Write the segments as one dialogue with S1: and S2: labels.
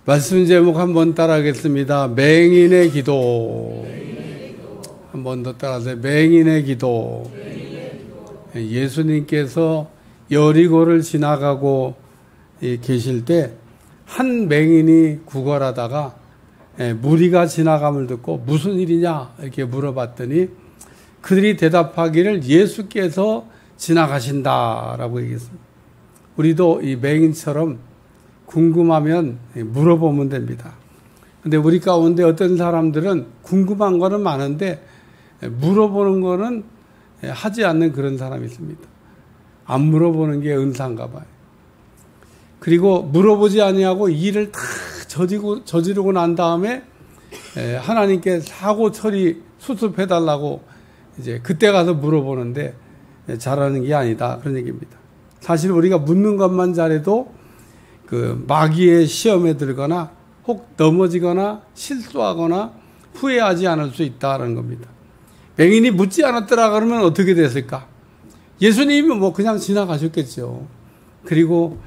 S1: 말씀 제목 한번 따라하겠습니다. 맹인의 기도. 한 번 더 따라하세요. 맹인의 기도. 예수님께서 여리고를 지나가고 계실 때 한 맹인이 구걸하다가 무리가 지나감을 듣고 무슨 일이냐 이렇게 물어봤더니 그들이 대답하기를 예수께서 지나가신다라고 얘기했습니다. 우리도 이 맹인처럼 궁금하면 물어보면 됩니다. 근데 우리 가운데 어떤 사람들은 궁금한 거는 많은데 물어보는 거는 하지 않는 그런 사람이 있습니다. 안 물어보는 게 은사인가 봐요. 그리고 물어보지 아니하고 일을 다 저지르고 난 다음에 하나님께 사고 처리 수습해달라고 이제 그때 가서 물어보는데 잘하는 게 아니다. 그런 얘기입니다. 사실 우리가 묻는 것만 잘해도 그 마귀의 시험에 들거나 혹 넘어지거나 실수하거나 후회하지 않을 수 있다는 겁니다. 맹인이 묻지 않았더라 그러면 어떻게 됐을까? 예수님이 뭐 그냥 지나가셨겠죠. 그리고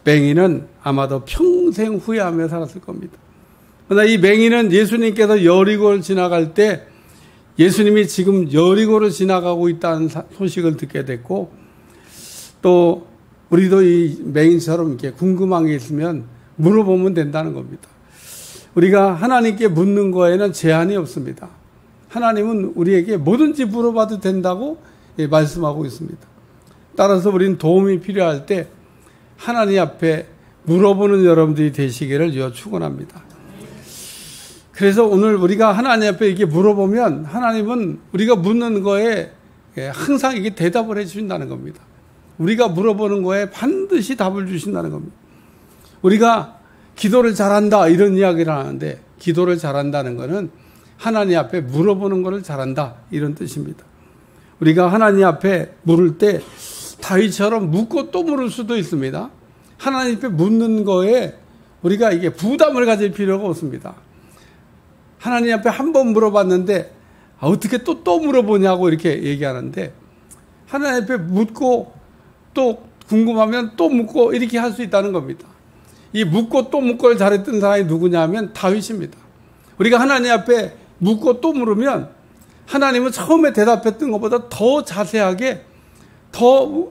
S1: 맹인은 아마도 평생 후회하며 살았을 겁니다. 그러나 이 맹인은 예수님께서 여리고를 지나갈 때 예수님이 지금 여리고를 지나가고 있다는 소식을 듣게 됐고 또 우리도 이 맹인처럼 이렇게 궁금한 게 있으면 물어보면 된다는 겁니다. 우리가 하나님께 묻는 거에는 제한이 없습니다. 하나님은 우리에게 뭐든지 물어봐도 된다고 말씀하고 있습니다. 따라서 우리는 도움이 필요할 때 하나님 앞에 물어보는 여러분들이 되시기를 축원합니다. 그래서 오늘 우리가 하나님 앞에 이렇게 물어보면 하나님은 우리가 묻는 거에 항상 이게 대답을 해 주신다는 겁니다. 우리가 물어보는 거에 반드시 답을 주신다는 겁니다. 우리가 기도를 잘한다 이런 이야기를 하는데 기도를 잘한다는 것은 하나님 앞에 물어보는 것을 잘한다 이런 뜻입니다. 우리가 하나님 앞에 물을 때 다윗처럼 묻고 또 물을 수도 있습니다. 하나님 앞에 묻는 거에 우리가 이게 부담을 가질 필요가 없습니다. 하나님 앞에 한 번 물어봤는데 어떻게 또 물어보냐고 이렇게 얘기하는데 하나님 앞에 묻고 또 궁금하면 또 묻고 이렇게 할 수 있다는 겁니다. 이 묻고 또 묻고를 잘했던 사람이 누구냐 하면 다윗입니다. 우리가 하나님 앞에 묻고 또 물으면 하나님은 처음에 대답했던 것보다 더 자세하게 더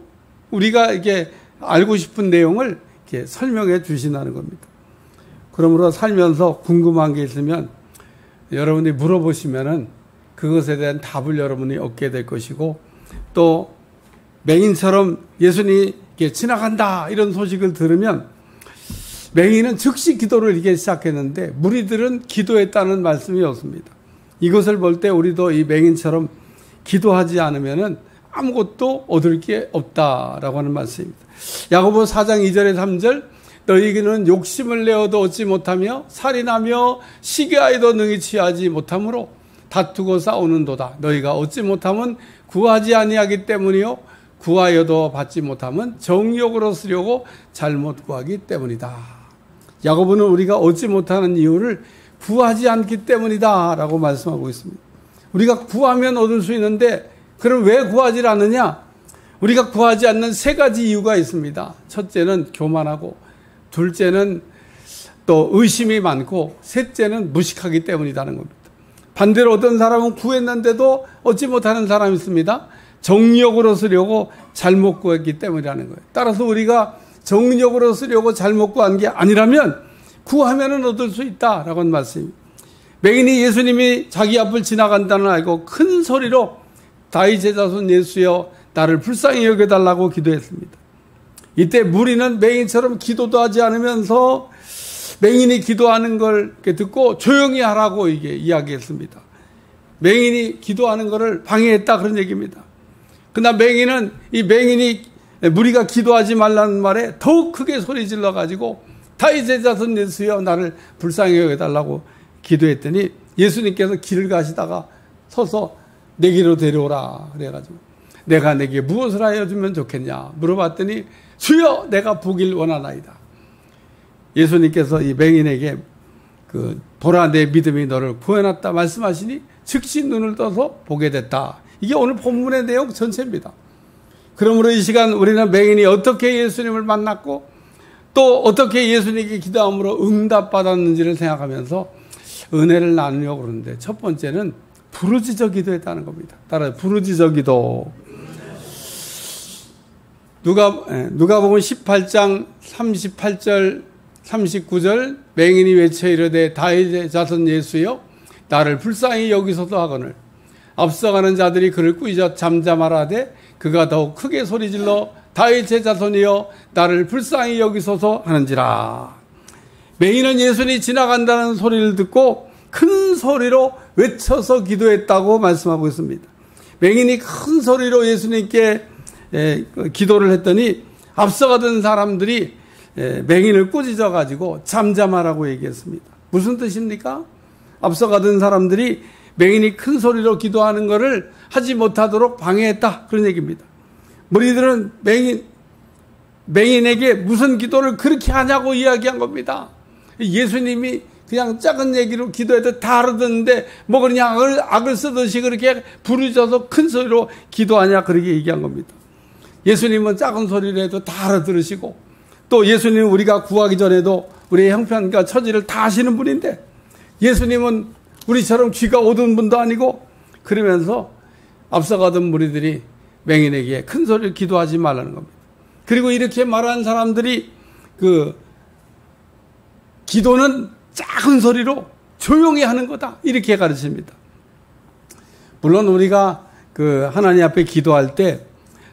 S1: 우리가 이게 알고 싶은 내용을 이렇게 설명해 주신다는 겁니다. 그러므로 살면서 궁금한 게 있으면 여러분이 물어보시면은 그것에 대한 답을 여러분이 얻게 될 것이고 또 맹인처럼 예수님이 지나간다 이런 소식을 들으면 맹인은 즉시 기도를 이렇게 시작했는데 무리들은 기도했다는 말씀이 없습니다. 이것을 볼 때 우리도 이 맹인처럼 기도하지 않으면은 아무것도 얻을 게 없다라고 하는 말씀입니다. 야고보 4장 2절에 3절 너희에게는 욕심을 내어도 얻지 못하며 살인하며 시기하여도 능히 취하지 못하므로 다투고 싸우는도다. 너희가 얻지 못하면 구하지 아니하기 때문이요 구하여도 받지 못하면 정욕으로 쓰려고 잘못 구하기 때문이다. 야고보는 우리가 얻지 못하는 이유를 구하지 않기 때문이다 라고 말씀하고 있습니다. 우리가 구하면 얻을 수 있는데 그럼 왜 구하지 않느냐? 우리가 구하지 않는 세 가지 이유가 있습니다. 첫째는 교만하고 둘째는 또 의심이 많고 셋째는 무식하기 때문이라는 겁니다. 반대로 어떤 사람은 구했는데도 얻지 못하는 사람이 있습니다. 정력으로 쓰려고 잘못 구했기 때문이라는 거예요. 따라서 우리가 정력으로 쓰려고 잘못 구한 게 아니라면 구하면은 얻을 수 있다라고 하는 말씀입니다. 맹인이 예수님이 자기 앞을 지나간다는 알고 큰 소리로 다윗의 자손 예수여 나를 불쌍히 여겨달라고 기도했습니다. 이때 무리는 맹인처럼 기도도 하지 않으면서 맹인이 기도하는 걸 듣고 조용히 하라고 이게 이야기했습니다. 맹인이 기도하는 것을 방해했다 그런 얘기입니다. 그러나 맹인은 이 맹인이 무리가 기도하지 말라는 말에 더욱 크게 소리 질러가지고 다윗의 자손 예수여 나를 불쌍히 여겨달라고 기도했더니 예수님께서 길을 가시다가 서서 내게로 데려오라 그래가지고 내가 내게 무엇을 하여 주면 좋겠냐 물어봤더니 주여 내가 보길 원하나이다. 예수님께서 이 맹인에게 보라 내 믿음이 너를 구해놨다 말씀하시니 즉시 눈을 떠서 보게 됐다. 이게 오늘 본문의 내용 전체입니다. 그러므로 이 시간 우리는 맹인이 어떻게 예수님을 만났고 또 어떻게 예수님께 기도함으로 응답받았는지를 생각하면서 은혜를 나누려고 그러는데, 첫 번째는 부르짖어 기도했다는 겁니다. 따라서 부르짖어 기도. 누가복음 18장 38절 39절 맹인이 외쳐 이르되 다윗의 자손 예수여 나를 불쌍히 여기소서 하거늘 앞서가는 자들이 그를 꾸짖어 잠잠하라되 그가 더욱 크게 소리질러 다윗의 자손이여 나를 불쌍히 여기소서 하는지라. 맹인은 예수님이 지나간다는 소리를 듣고 큰 소리로 외쳐서 기도했다고 말씀하고 있습니다. 맹인이 큰 소리로 예수님께 기도를 했더니 앞서가던 사람들이 맹인을 꾸짖어 가지고 잠잠하라고 얘기했습니다. 무슨 뜻입니까? 앞서가던 사람들이 맹인이 큰 소리로 기도하는 것을 하지 못하도록 방해했다, 그런 얘기입니다. 무리들은 맹인에게 무슨 기도를 그렇게 하냐고 이야기한 겁니다. 예수님이 그냥 작은 얘기로 기도해도 다 알아듣는데 뭐 그냥 악을 쓰듯이 그렇게 부르짖어서 큰 소리로 기도하냐, 그렇게 얘기한 겁니다. 예수님은 작은 소리로 해도 다 알아들으시고, 또 예수님은 우리가 구하기 전에도 우리의 형편과 처지를 다 아시는 분인데, 예수님은 우리처럼 귀가 어두운 분도 아니고, 그러면서 앞서가던 무리들이 맹인에게 큰 소리를 기도하지 말라는 겁니다. 그리고 이렇게 말한 사람들이 기도는 작은 소리로 조용히 하는 거다, 이렇게 가르칩니다. 물론 우리가 하나님 앞에 기도할 때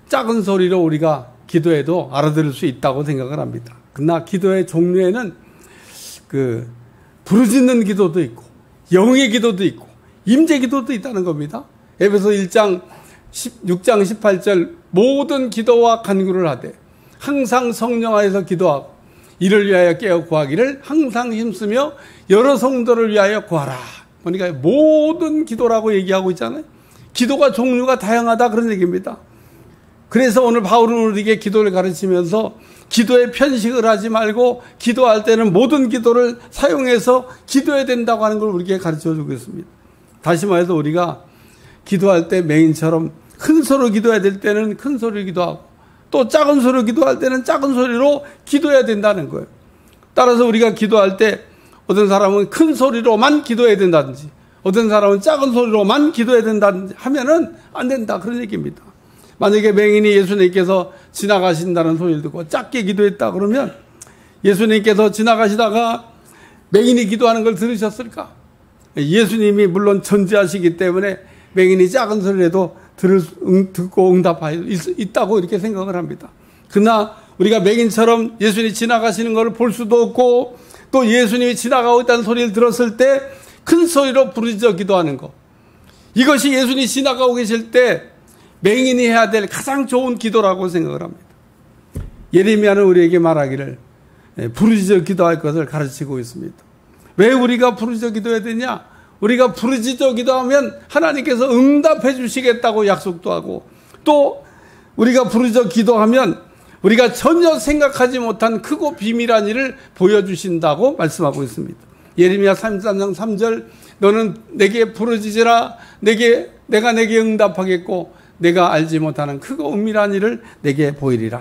S1: 작은 소리로 우리가 기도해도 알아들을 수 있다고 생각을 합니다. 그러나 기도의 종류에는 부르짖는 기도도 있고 영의 기도도 있고 임재 기도도 있다는 겁니다. 에베소 6장 18절 모든 기도와 간구를 하되 항상 성령 안에서 기도하고 이를 위하여 깨어 구하기를 항상 힘쓰며 여러 성도를 위하여 구하라. 그러니까 모든 기도라고 얘기하고 있잖아요. 기도가 종류가 다양하다, 그런 얘기입니다. 그래서 오늘 바울은 우리에게 기도를 가르치면서 기도에 편식을 하지 말고 기도할 때는 모든 기도를 사용해서 기도해야 된다고 하는 걸 우리에게 가르쳐주고 있습니다. 다시 말해서 우리가 기도할 때 맹인처럼 큰 소리로 기도해야 될 때는 큰 소리로 기도하고 또 작은 소리로 기도할 때는 작은 소리로 기도해야 된다는 거예요. 따라서 우리가 기도할 때 어떤 사람은 큰 소리로만 기도해야 된다든지 어떤 사람은 작은 소리로만 기도해야 된다든지 하면은 안 된다, 그런 얘기입니다. 만약에 맹인이 예수님께서 지나가신다는 소리를 듣고 작게 기도했다 그러면 예수님께서 지나가시다가 맹인이 기도하는 걸 들으셨을까? 예수님이 물론 전지하시기 때문에 맹인이 작은 소리라도 듣고 응답하여 있다고 이렇게 생각을 합니다. 그러나 우리가 맹인처럼 예수님이 지나가시는 걸 볼 수도 없고 또 예수님이 지나가고 있다는 소리를 들었을 때 큰 소리로 부르짖어 기도하는 것, 이것이 예수님이 지나가고 계실 때 맹인이 해야 될 가장 좋은 기도라고 생각을 합니다. 예레미야는 우리에게 말하기를 부르짖어 기도할 것을 가르치고 있습니다. 왜 우리가 부르짖어 기도해야 되냐? 우리가 부르짖어 기도하면 하나님께서 응답해 주시겠다고 약속도 하고, 또 우리가 부르짖어 기도하면 우리가 전혀 생각하지 못한 크고 비밀한 일을 보여주신다고 말씀하고 있습니다. 예레미야 33장 3절 너는 내게 부르짖으라 내가 내게 응답하겠고 내가 알지 못하는 크고 은밀한 일을 내게 보이리라.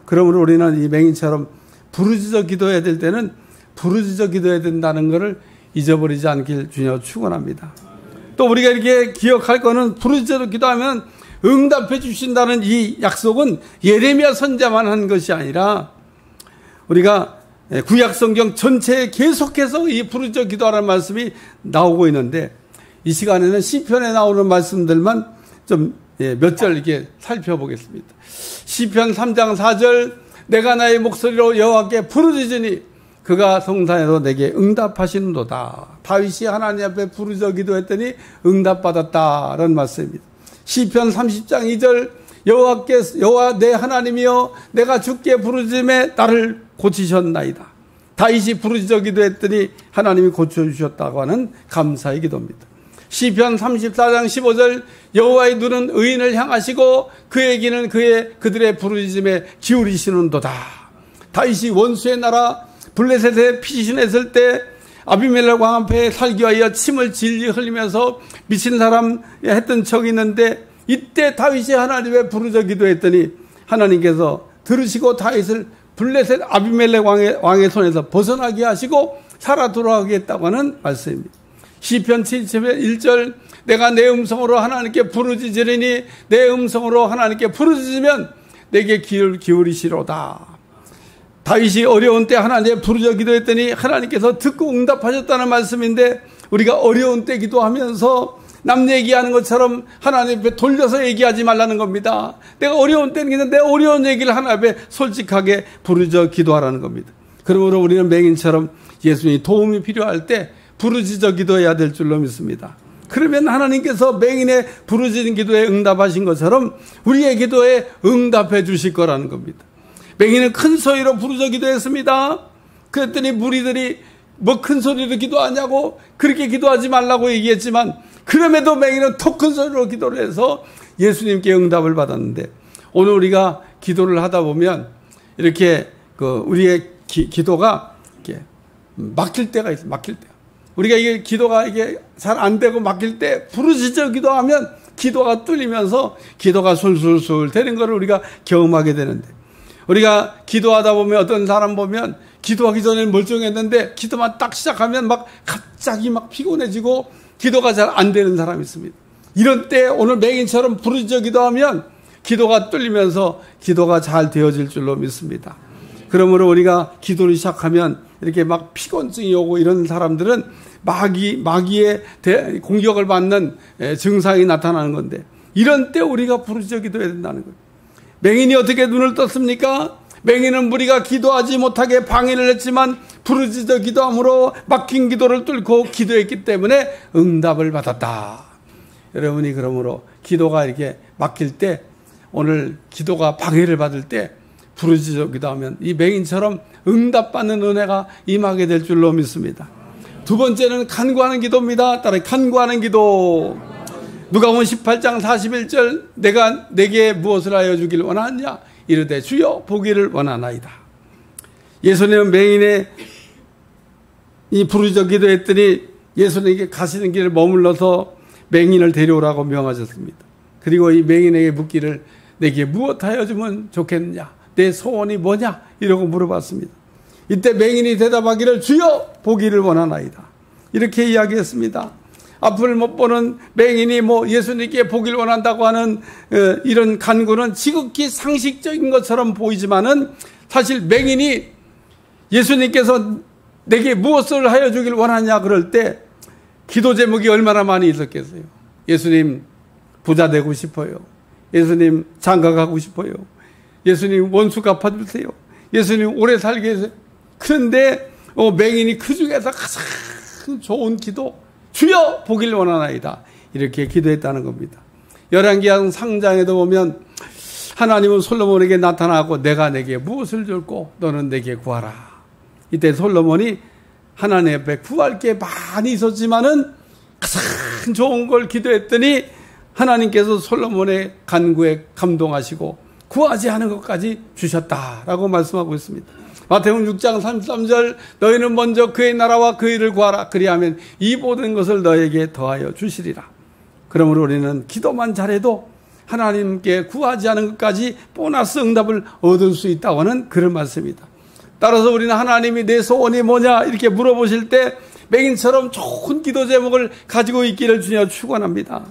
S1: 그러므로 우리는 이 맹인처럼 부르짖어 기도해야 될 때는 부르짖어 기도해야 된다는 것을 잊어버리지 않길 주여 축원합니다. 또 우리가 이렇게 기억할 거는 부르짖어 기도하면 응답해 주신다는 이 약속은 예레미야 선지자만 한 것이 아니라 우리가 구약 성경 전체에 계속해서 이 부르짖어 기도하라는 말씀이 나오고 있는데, 이 시간에는 시편에 나오는 말씀들만 좀 몇 절 이렇게 살펴보겠습니다. 시편 3장 4절 내가 나의 목소리로 여호와께 부르짖으니 그가 성산에서 내게 응답하시는도다. 다윗이 하나님 앞에 부르짖어 기도했더니 응답받았다라는 말씀입니다. 시편 30장 2절 여호와 내 하나님이여 내가 주께 부르짖음에 나를 고치셨나이다. 다윗이 부르짖어 기도했더니 하나님이 고쳐주셨다고 하는 감사의 기도입니다. 시편 34장 15절 여호와의 눈은 의인을 향하시고 그의 귀는 그들의 부르짖음에 기울이시는도다. 다윗이 원수의 나라 블레셋에 피신했을 때 아비멜렉 왕 앞에 살기 위하여 침을 질질 흘리면서 미친 사람 했던 적이 있는데, 이때 다윗이 하나님의 부르짖어 기도했더니 하나님께서 들으시고 다윗을 블레셋 아비멜렉 왕의 손에서 벗어나게 하시고 살아 돌아가겠다고 하는 말씀입니다. 시편 70편 1절 내가 내 음성으로 하나님께 부르짖으리니 내 음성으로 하나님께 부르짖으면 내게 귀를 기울이시로다. 다윗이 어려운 때 하나님께 부르짖어 기도했더니 하나님께서 듣고 응답하셨다는 말씀인데, 우리가 어려운 때 기도하면서 남 얘기하는 것처럼 하나님 앞에 돌려서 얘기하지 말라는 겁니다. 내가 어려운 때는 그냥 내 어려운 얘기를 하나님 앞에 솔직하게 부르짖어 기도하라는 겁니다. 그러므로 우리는 맹인처럼 예수님이 도움이 필요할 때 부르짖어 기도해야 될 줄로 믿습니다. 그러면 하나님께서 맹인의 부르짖는 기도에 응답하신 것처럼 우리의 기도에 응답해 주실 거라는 겁니다. 맹인은 큰 소리로 부르짖어 기도했습니다. 그랬더니 무리들이 뭐 큰 소리로 기도하냐고, 그렇게 기도하지 말라고 얘기했지만 그럼에도 맹인은 더 큰 소리로 기도를 해서 예수님께 응답을 받았는데, 오늘 우리가 기도를 하다 보면 이렇게 우리의 기도가 이렇게 막힐 때가 있어요. 막힐 때. 우리가 이게 기도가 이게 잘 안 되고 막힐 때 부르짖어 기도하면 기도가 뚫리면서 기도가 술술술 되는 것을 우리가 경험하게 되는데, 우리가 기도하다 보면 어떤 사람 보면 기도하기 전에 멀쩡했는데 기도만 딱 시작하면 막 갑자기 막 피곤해지고 기도가 잘 안 되는 사람이 있습니다. 이런 때 오늘 맹인처럼 부르짖어 기도하면 기도가 뚫리면서 기도가 잘 되어질 줄로 믿습니다. 그러므로 우리가 기도를 시작하면 이렇게 막 피곤증이 오고 이런 사람들은 마귀의 공격을 받는 증상이 나타나는 건데, 이런 때 우리가 부르짖어 기도해야 된다는 거예요. 맹인이 어떻게 눈을 떴습니까? 맹인은 무리가 기도하지 못하게 방해를 했지만 부르짖어 기도함으로 막힌 기도를 뚫고 기도했기 때문에 응답을 받았다. 여러분이 그러므로 기도가 이렇게 막힐 때, 오늘 기도가 방해를 받을 때 부르짖어 기도하면 이 맹인처럼 응답받는 은혜가 임하게 될 줄로 믿습니다. 두 번째는 간구하는 기도입니다. 따라 간구하는 기도. 누가복음 18장 41절 내가 내게 무엇을 하여 주길 원하느냐 이르되 주여 보기를 원하나이다. 예수님은 맹인의 이 부르짖어 기도했더니 예수님에게 가시는 길을 머물러서 맹인을 데려오라고 명하셨습니다. 그리고 이 맹인에게 묻기를 내게 무엇 하여 주면 좋겠느냐, 내 소원이 뭐냐 이러고 물어봤습니다. 이때 맹인이 대답하기를 주여 보기를 원하나이다 이렇게 이야기했습니다. 앞을 못 보는 맹인이 예수님께 보기를 원한다고 하는 이런 간구는 지극히 상식적인 것처럼 보이지만은 사실 맹인이 예수님께서 내게 무엇을 하여 주길 원하냐 그럴 때 기도 제목이 얼마나 많이 있었겠어요. 예수님 부자 되고 싶어요. 예수님 장가 가고 싶어요. 예수님 원수 갚아주세요. 예수님 오래 살게 해주세요. 그런데 맹인이 그 중에서 가장 좋은 기도, 주여 보길 원하나이다 이렇게 기도했다는 겁니다. 열왕기상 상장에도 보면 하나님은 솔로몬에게 나타나고 내가 내게 무엇을 줄고 너는 내게 구하라. 이때 솔로몬이 하나님 앞에 구할 게 많이 있었지만은 가장 좋은 걸 기도했더니 하나님께서 솔로몬의 간구에 감동하시고 구하지 않은 것까지 주셨다라고 말씀하고 있습니다. 마태복음 6장 33절 너희는 먼저 그의 나라와 그 일을 구하라. 그리하면 이 모든 것을 너에게 더하여 주시리라. 그러므로 우리는 기도만 잘해도 하나님께 구하지 않은 것까지 보너스 응답을 얻을 수 있다고 하는 그런 말씀입니다. 따라서 우리는 하나님이 내 소원이 뭐냐 이렇게 물어보실 때 맹인처럼 좋은 기도 제목을 가지고 있기를 주여 축원합니다.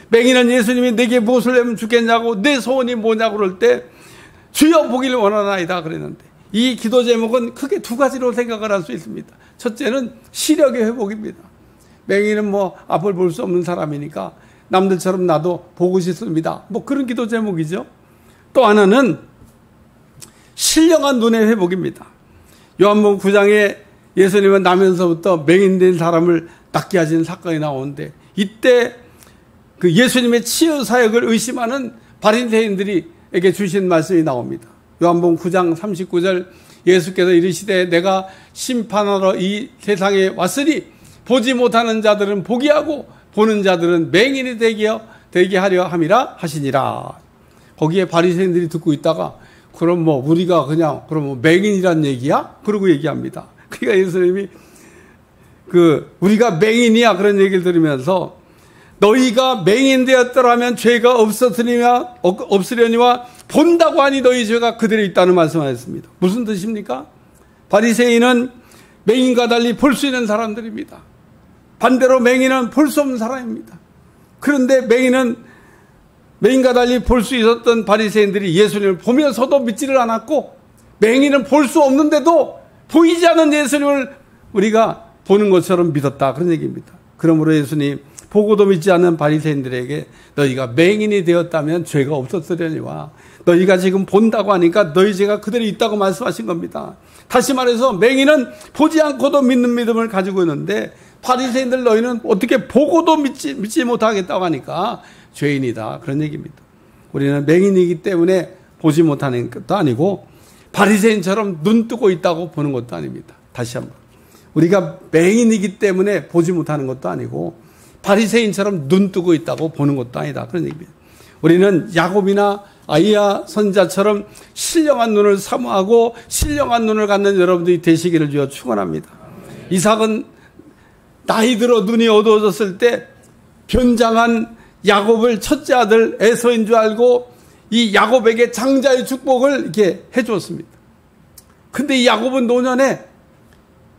S1: 맹인은 예수님이 내게 무엇을 하면 주겠냐고 내 소원이 뭐냐고 그럴 때 주여 보기를 원하나이다 그랬는데, 이 기도 제목은 크게 두 가지로 생각을 할 수 있습니다. 첫째는 시력의 회복입니다. 맹인은 앞을 볼 수 없는 사람이니까 남들처럼 나도 보고 싶습니다. 그런 기도 제목이죠. 또 하나는 신령한 눈의 회복입니다. 요한복음 9장에 예수님은 나면서부터 맹인된 사람을 낫게 하신 사건이 나오는데, 이때 그 예수님의 치유 사역을 의심하는 바리새인들에게 주신 말씀이 나옵니다. 요한복음 9장 39절 예수께서 이르시되 내가 심판하러 이 세상에 왔으니 보지 못하는 자들은 보게 하고 보는 자들은 맹인이 되게 하려 함이라 하시니라. 거기에 바리새인들이 듣고 있다가 그럼 우리가 그냥 그럼 맹인이란 얘기야? 그러고 얘기합니다. 그러니까 예수님이 우리가 맹인이야 그런 얘기를 들으면서 너희가 맹인 되었더라면 죄가 없으려니와 본다고 하니 너희 죄가 그대로 있다는 말씀하셨습니다. 무슨 뜻입니까? 바리새인은 맹인과 달리 볼 수 있는 사람들입니다. 반대로 맹인은 볼 수 없는 사람입니다. 그런데 맹인과 달리 볼 수 있었던 바리새인들이 예수님을 보면서도 믿지를 않았고, 맹인은 볼 수 없는데도 보이지 않는 예수님을 우리가 보는 것처럼 믿었다, 그런 얘기입니다. 그러므로 예수님 보고도 믿지 않는 바리새인들에게 너희가 맹인이 되었다면 죄가 없었으려니와 너희가 지금 본다고 하니까 너희 죄가 그대로 있다고 말씀하신 겁니다. 다시 말해서 맹인은 보지 않고도 믿는 믿음을 가지고 있는데 바리새인들 너희는 어떻게 보고도 믿지 못하겠다고 하니까 죄인이다, 그런 얘기입니다. 우리는 맹인이기 때문에 보지 못하는 것도 아니고 바리새인처럼 눈 뜨고 있다고 보는 것도 아닙니다. 다시 한번, 우리가 맹인이기 때문에 보지 못하는 것도 아니고 바리새인처럼 눈 뜨고 있다고 보는 것도 아니다, 그런 얘기입니다. 우리는 야곱이나 아이야 선자처럼 신령한 눈을 사모하고 신령한 눈을 갖는 여러분들이 되시기를 주여 축원합니다. 이삭은 나이 들어 눈이 어두워졌을 때 변장한 야곱을 첫째 아들 에서인 줄 알고 이 야곱에게 장자의 축복을 이렇게 해주었습니다. 근데 이 야곱은 노년에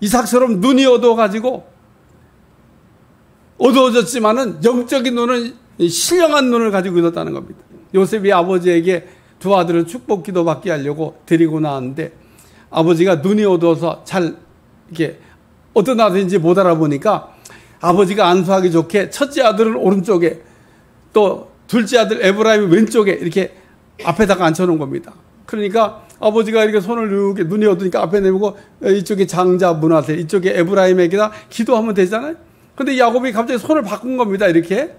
S1: 이삭처럼 눈이 어두워가지고 어두워졌지만은 영적인 눈은 신령한 눈을 가지고 있었다는 겁니다. 요셉이 아버지에게 두 아들을 축복 기도 받게 하려고 데리고 나왔는데 아버지가 눈이 어두워서 잘 이렇게 어떤 아들인지 못 알아보니까 아버지가 안수하기 좋게 첫째 아들은 오른쪽에 또 둘째 아들 에브라임이 왼쪽에 이렇게 앞에다가 앉혀놓은 겁니다. 그러니까 아버지가 이렇게 손을 이렇게 눈이 어두니까 앞에 내밀고 이쪽에 장자 문하세, 이쪽에 에브라임에게다 기도하면 되잖아요. 근데 야곱이 갑자기 손을 바꾼 겁니다. 이렇게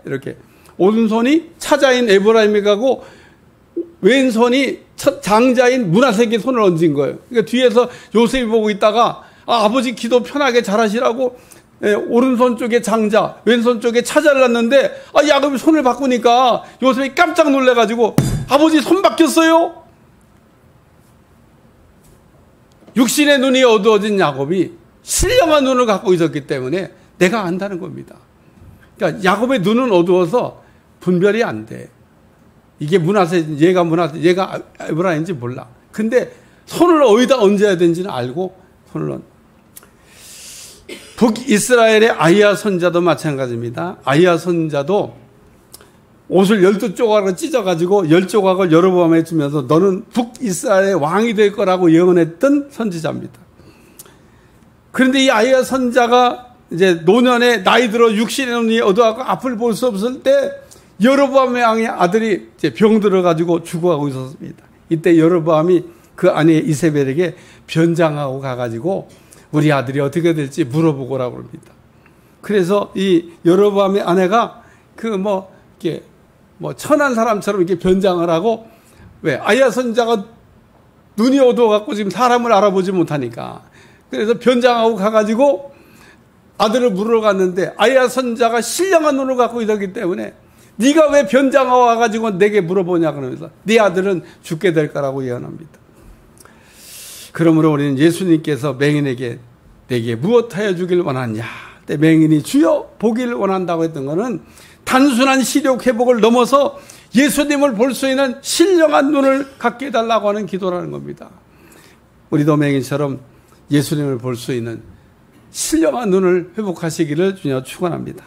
S1: 오른손이 차자인 에브라임에 가고 왼손이 장자인 문하세에게 손을 얹은 거예요. 그러니까 뒤에서 요셉이 보고 있다가 아버지 기도 편하게 잘하시라고 오른손 쪽에 장자, 왼손 쪽에 차자를 놨는데 야곱이 손을 바꾸니까 요셉이 깜짝 놀래가지고 아버지 손 바뀌었어요. 육신의 눈이 어두워진 야곱이 신령한 눈을 갖고 있었기 때문에 내가 안다는 겁니다. 그러니까 야곱의 눈은 어두워서 분별이 안 돼. 이게 문하세, 얘가 에브라임인지 몰라. 근데 손을 어디다 얹어야 되는지는 알고 손을 얹어. 북이스라엘의 아이야 선자도 마찬가지입니다. 아이야 선자도 옷을 12조각으로 찢어가지고 10조각을 여로보암에 주면서 너는 북이스라엘의 왕이 될 거라고 예언했던 선지자입니다. 그런데 이 아이야 선자가 이제 노년에 나이 들어 육신의 눈이 어두워갖고 앞을 볼 수 없을 때 여로보암 왕의 아들이 이제 병 들어가지고 죽어가고 있었습니다. 이때 여로보암이 그 아내 이세벨에게 변장하고 가가지고 우리 아들이 어떻게 될지 물어보고 오라고 합니다. 그래서 이 여로보암의 아내가 이렇게 천한 사람처럼 이렇게 변장을 하고, 왜? 아이야 선자가 눈이 어두워갖고 지금 사람을 알아보지 못하니까. 그래서 변장하고 가가지고 아들을 물으러 갔는데 아이야 선자가 신령한 눈을 갖고 있었기 때문에 네가 왜 변장하고 와가지고 내게 물어보냐 그러면서 네 아들은 죽게 될 거라고 예언합니다. 그러므로 우리는 예수님께서 맹인에게 내게 무엇하여 주길 원하냐, 때 맹인이 주여 보기를 원한다고 했던 것은 단순한 시력 회복을 넘어서 예수님을 볼 수 있는 신령한 눈을 갖게 해달라고 하는 기도라는 겁니다. 우리도 맹인처럼 예수님을 볼 수 있는 신령한 눈을 회복하시기를 주여 축원합니다.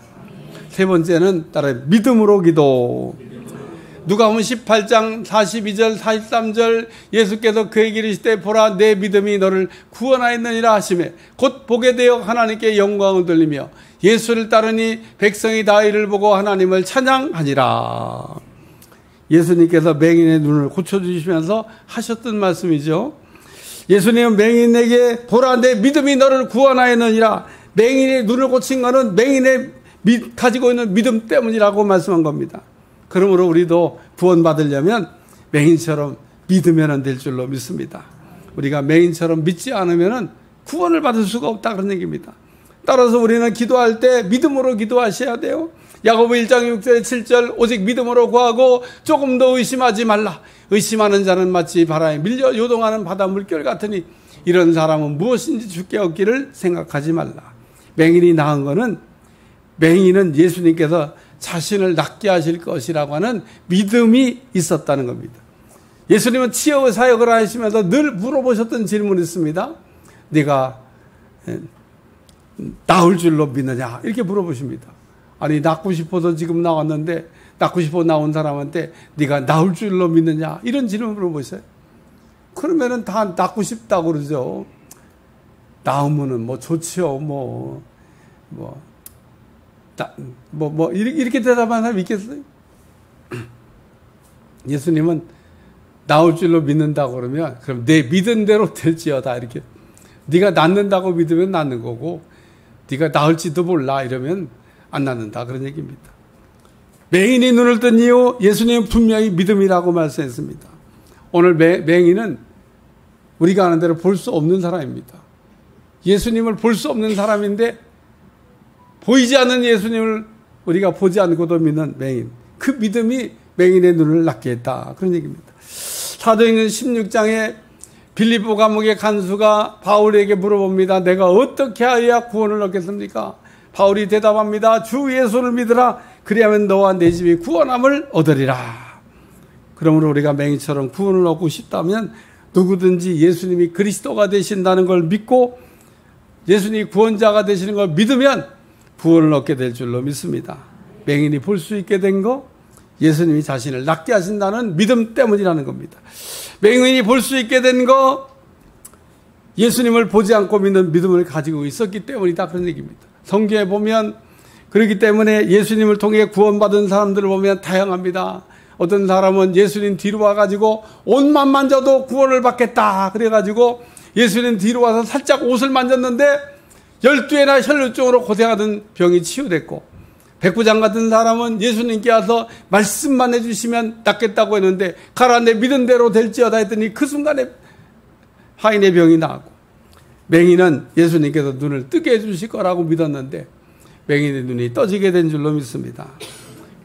S1: 세 번째는 따라 믿음으로 기도. 누가복음 18장 42절 43절 예수께서 그에게 이르시되 보라 내 믿음이 너를 구원하였느니라 하시매 곧 보게 되어 하나님께 영광을 돌리며 예수를 따르니 백성이 다 이를 보고 하나님을 찬양하니라. 예수님께서 맹인의 눈을 고쳐주시면서 하셨던 말씀이죠. 예수님은 맹인에게 보라 내 믿음이 너를 구원하였느니라. 맹인의 눈을 고친 것은 맹인의 가지고 있는 믿음 때문이라고 말씀한 겁니다. 그러므로 우리도 구원받으려면 맹인처럼 믿으면 될 줄로 믿습니다. 우리가 맹인처럼 믿지 않으면 구원을 받을 수가 없다, 그런 얘기입니다. 따라서 우리는 기도할 때 믿음으로 기도하셔야 돼요. 야고보 1장 6절 7절 오직 믿음으로 구하고 조금 더 의심하지 말라. 의심하는 자는 마치 바람에 밀려 요동하는 바다 물결 같으니 이런 사람은 무엇인지 주께 얻기를 생각하지 말라. 맹인이 나은 거는 맹인은 예수님께서 자신을 낫게 하실 것이라고 하는 믿음이 있었다는 겁니다. 예수님은 치유 사역을 하시면서 늘 물어보셨던 질문이 있습니다. 네가 나을 줄로 믿느냐? 이렇게 물어보십니다. 아니, 낫고 싶어서 지금 나왔는데, 낫고 싶어 나온 사람한테 네가 나을 줄로 믿느냐? 이런 질문을 물어보세요. 그러면은 다 낫고 싶다고 그러죠. 나으면은 뭐 좋지요. 이렇게 대답하는 사람이 있겠어요? 예수님은 나올 줄로 믿는다고 그러면, 그럼 내 믿은 대로 될지어다. 이렇게. 네가 낫는다고 믿으면 낫는 거고, 네가 나을지도 몰라. 이러면 안 낫는다. 그런 얘기입니다. 맹인이 눈을 뜬 이유, 예수님은 분명히 믿음이라고 말씀했습니다. 오늘 맹인은 우리가 아는 대로 볼 수 없는 사람입니다. 예수님을 볼 수 없는 사람인데, 보이지 않는 예수님을 우리가 보지 않고도 믿는 맹인. 그 믿음이 맹인의 눈을 낫게 했다. 그런 얘기입니다. 사도행전 16장에 빌립보 감옥의 간수가 바울에게 물어봅니다. 내가 어떻게 하여야 구원을 얻겠습니까? 바울이 대답합니다. 주 예수를 믿으라. 그리하면 너와 내 집이 구원함을 얻으리라. 그러므로 우리가 맹인처럼 구원을 얻고 싶다면 누구든지 예수님이 그리스도가 되신다는 걸 믿고 예수님이 구원자가 되시는 걸 믿으면 구원을 얻게 될 줄로 믿습니다. 맹인이 볼 수 있게 된 거, 예수님이 자신을 낫게 하신다는 믿음 때문이라는 겁니다. 맹인이 볼 수 있게 된 거, 예수님을 보지 않고 믿는 믿음을 가지고 있었기 때문이다. 그런 얘기입니다. 성경에 보면 그렇기 때문에 예수님을 통해 구원받은 사람들을 보면 다양합니다. 어떤 사람은 예수님 뒤로 와가지고 옷만 만져도 구원을 받겠다. 그래가지고 예수님 뒤로 와서 살짝 옷을 만졌는데 12회나 혈루증으로 고생하던 병이 치유됐고, 백부장 같은 사람은 예수님께 와서 말씀만 해주시면 낫겠다고 했는데 가라 내 믿은 대로 될지어다 했더니 그 순간에 하인의 병이 나았고, 맹인은 예수님께서 눈을 뜨게 해주실 거라고 믿었는데 맹인의 눈이 떠지게 된 줄로 믿습니다.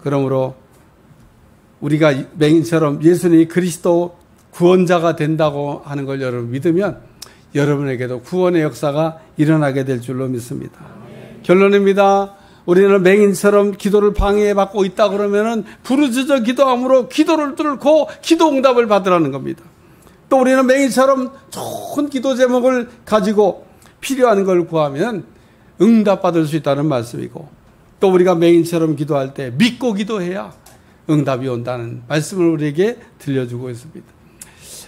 S1: 그러므로 우리가 맹인처럼 예수님이 그리스도 구원자가 된다고 하는 걸 여러분 믿으면 여러분에게도 구원의 역사가 일어나게 될 줄로 믿습니다. 결론입니다. 우리는 맹인처럼 기도를 방해받고 있다 그러면은 부르짖어 기도함으로 기도를 뚫고 기도 응답을 받으라는 겁니다. 또 우리는 맹인처럼 좋은 기도 제목을 가지고 필요한 걸 구하면 응답받을 수 있다는 말씀이고, 또 우리가 맹인처럼 기도할 때 믿고 기도해야 응답이 온다는 말씀을 우리에게 들려주고 있습니다.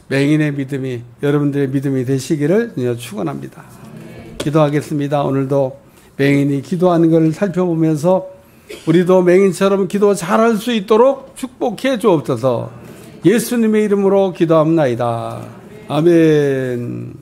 S1: 맹인의 믿음이 여러분들의 믿음이 되시기를 축원합니다. 기도하겠습니다. 오늘도 맹인이 기도하는 것을 살펴보면서 우리도 맹인처럼 기도 잘할 수 있도록 축복해 주옵소서. 예수님의 이름으로 기도합나이다. 아멘.